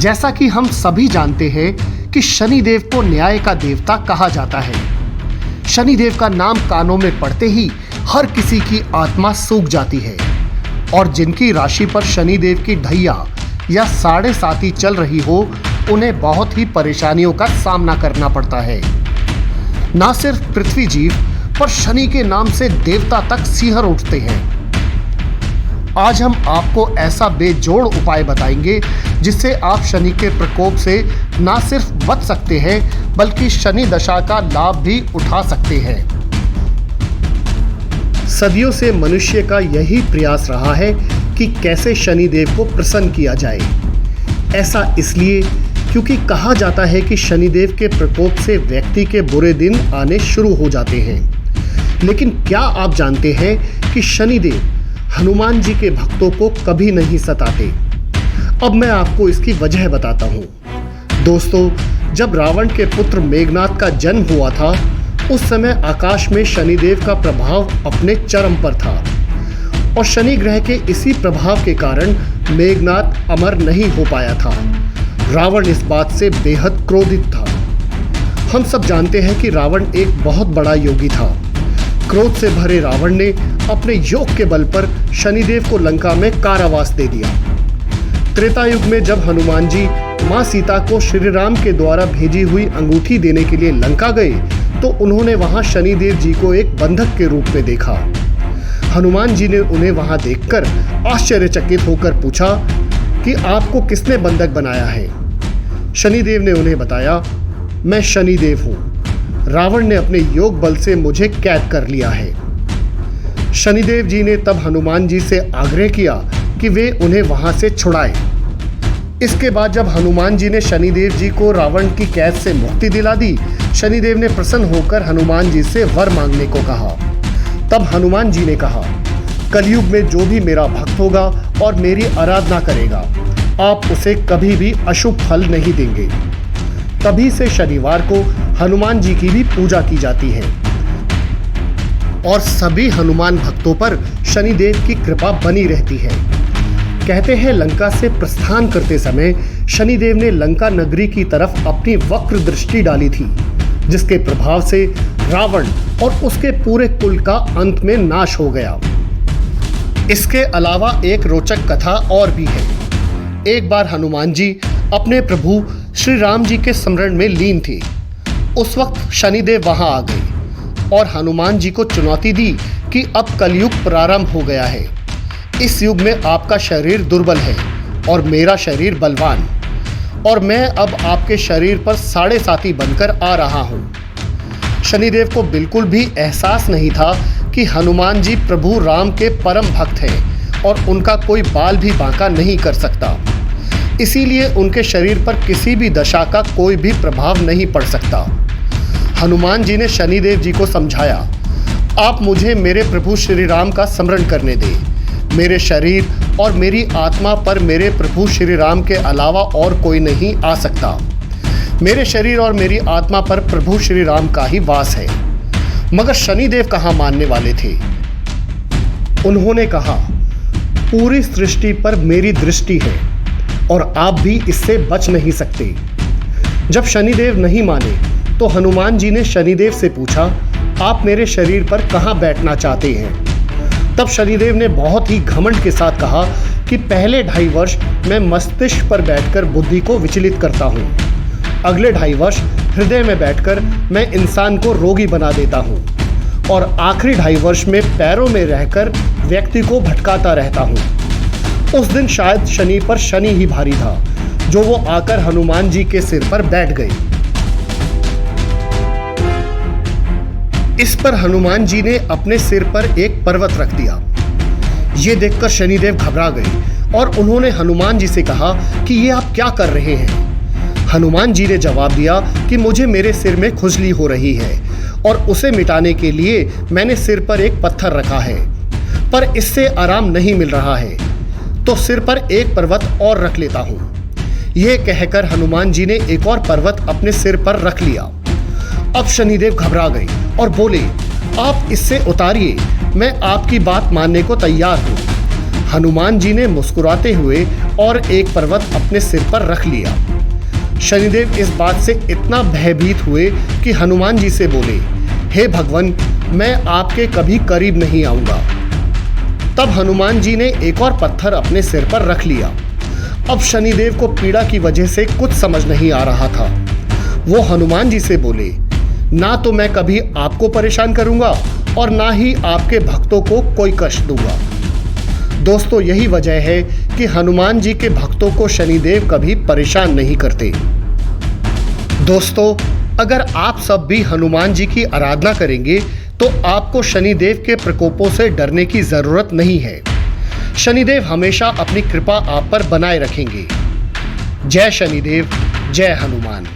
जैसा कि हम सभी जानते हैं कि शनिदेव को न्याय का देवता कहा जाता है। शनिदेव का नाम कानों में पड़ते ही हर किसी की आत्मा सूख जाती है और जिनकी राशि पर शनिदेव की ढैया या साढ़े साती चल रही हो, उन्हें बहुत ही परेशानियों का सामना करना पड़ता है। ना सिर्फ पृथ्वी जीव, पर शनि के नाम से देवता तक सिहर उठते हैं। आज हम आपको ऐसा बेजोड़ उपाय बताएंगे जिससे आप शनि के प्रकोप से ना सिर्फ बच सकते हैं, बल्कि शनि दशा का लाभ भी उठा सकते हैं। सदियों से मनुष्य का यही प्रयास रहा है कि कैसे शनिदेव को प्रसन्न किया जाए। ऐसा इसलिए क्योंकि कहा जाता है कि शनिदेव के प्रकोप से व्यक्ति के बुरे दिन आने शुरू हो जाते हैं। लेकिन क्या आप जानते हैं कि शनिदेव हनुमान जी के भक्तों को कभी नहीं सताते? अब मैं आपको इसकी वजह बताता हूँ। दोस्तों, जब रावण के पुत्र मेघनाद का जन्म हुआ था, उस समय आकाश में शनिदेव का प्रभाव अपने चरम पर था और शनि ग्रह के इसी प्रभाव के कारण मेघनाद अमर नहीं हो पाया था। रावण इस बात से बेहद क्रोधित था। हम सब जानते हैं कि रावण एक बहुत बड़ा योगी था। क्रोध से भरे रावण ने अपने योग के बल पर शनिदेव को लंका में कारावास दे दिया। त्रेता युग में जब हनुमान जी मां सीता को श्री राम के द्वारा भेजी हुई अंगूठी देने के लिए लंका गए, तो उन्होंने वहां शनिदेव जी को एक बंधक के रूप में देखा। हनुमान जी ने उन्हें वहां देखकर आश्चर्यचकित होकर पूछा कि आपको किसने बंधक बनाया है? शनिदेव ने उन्हें बताया, मैं शनिदेव हूं। रावण ने अपने योग बल से मुझे कैद कर लिया है। शनिदेव जी ने तब हनुमान जी से आग्रह किया कि वे उन्हें वहां से छुड़ाएं। इसके बाद जब हनुमान जी ने शनिदेव जी को रावण की कैद से मुक्ति दिला दी, शनिदेव ने प्रसन्न होकर हनुमान जी से वर मांगने को कहा। तब हनुमान जी ने कहा, कलयुग में जो भी मेरा भक्त होगा और मेरी आराधना करेगा, आप उसे कभी भी अशुभ फल नहीं देंगे। तभी से शनिवार को हनुमान जी की भी पूजा की जाती है और सभी हनुमान भक्तों पर शनिदेव की कृपा बनी रहती है। कहते हैं लंका से प्रस्थान करते समय शनिदेव ने लंका नगरी की तरफ अपनी वक्र दृष्टि डाली थी, जिसके प्रभाव से रावण और उसके पूरे कुल का अंत में नाश हो गया। इसके अलावा एक रोचक कथा और भी है। एक बार हनुमान जी अपने प्रभु श्री राम जी के स्मरण में लीन थे। उस वक्त शनिदेव वहां आ गए और हनुमान जी को चुनौती दी कि अब कलयुग प्रारंभ हो गया है। इस युग में आपका शरीर दुर्बल है और मेरा शरीर बलवान, और मैं अब आपके शरीर पर साढ़े साती बनकर आ रहा हूँ। शनिदेव को बिल्कुल भी एहसास नहीं था कि हनुमान जी प्रभु राम के परम भक्त हैं और उनका कोई बाल भी बांका नहीं कर सकता। इसीलिए उनके शरीर पर किसी भी दशा का कोई भी प्रभाव नहीं पड़ सकता। हनुमान जी ने शनिदेव जी को समझाया, आप मुझे मेरे प्रभु श्री राम का स्मरण करने दें। मेरे शरीर और मेरी आत्मा पर मेरे प्रभु श्री राम के अलावा और कोई नहीं आ सकता। मेरे शरीर और मेरी आत्मा पर प्रभु श्री राम का ही वास है। मगर शनिदेव कहाँ मानने वाले थे। उन्होंने कहा, पूरी सृष्टि पर मेरी दृष्टि है और आप भी इससे बच नहीं सकते। जब शनिदेव नहीं माने तो हनुमान जी ने शनिदेव से पूछा, आप मेरे शरीर पर कहाँ बैठना चाहते हैं? तब शनिदेव ने बहुत ही घमंड के साथ कहा कि पहले 2.5 वर्ष मैं मस्तिष्क पर बैठकर बुद्धि को विचलित करता हूँ। अगले 2.5 वर्ष हृदय में बैठकर मैं इंसान को रोगी बना देता हूँ और आखिरी 2.5 वर्ष में पैरों में रहकर व्यक्ति को भटकाता रहता हूँ। उस दिन शायद शनि पर शनि ही भारी था, जो वो आकर हनुमान जी के सिर पर बैठ गए। इस पर हनुमान जी ने अपने सिर पर एक पर्वत रख दिया। ये देखकर शनिदेव घबरा गए और उन्होंने हनुमान जी से कहा कि ये आप क्या कर रहे हैं? हनुमान जी ने जवाब दिया कि मुझे मेरे सिर में खुजली हो रही है और उसे मिटाने के लिए मैंने सिर पर एक पत्थर रखा है, पर इससे आराम नहीं मिल रहा है, तो सिर पर एक पर्वत और रख लेता हूँ। यह कहकर हनुमान जी ने एक और पर्वत अपने सिर पर रख लिया। अब शनिदेव घबरा गए और बोले, आप इससे उतारिए, मैं आपकी बात मानने को तैयार हूँ। हनुमान जी ने मुस्कुराते हुए और एक पर्वत अपने सिर पर रख लिया। शनिदेव इस बात से इतना भयभीत हुए कि हनुमान जी से बोले, हे भगवान, मैं आपके कभी करीब नहीं आऊंगा। तब हनुमान जी ने एक और पत्थर अपने सिर पर रख लिया। अब शनिदेव को पीड़ा की वजह से कुछ समझ नहीं आ रहा था। वो हनुमान जी से बोले, ना तो मैं कभी आपको परेशान करूंगा और ना ही आपके भक्तों को कोई कष्ट दूंगा। दोस्तों, यही वजह है कि हनुमान जी के भक्तों को शनिदेव कभी परेशान नहीं करते। दोस्तों, अगर आप सब भी हनुमान जी की आराधना करेंगे तो आपको शनिदेव के प्रकोपों से डरने की जरूरत नहीं है। शनिदेव हमेशा अपनी कृपा आप पर बनाए रखेंगे। जय शनिदेव, जय हनुमान।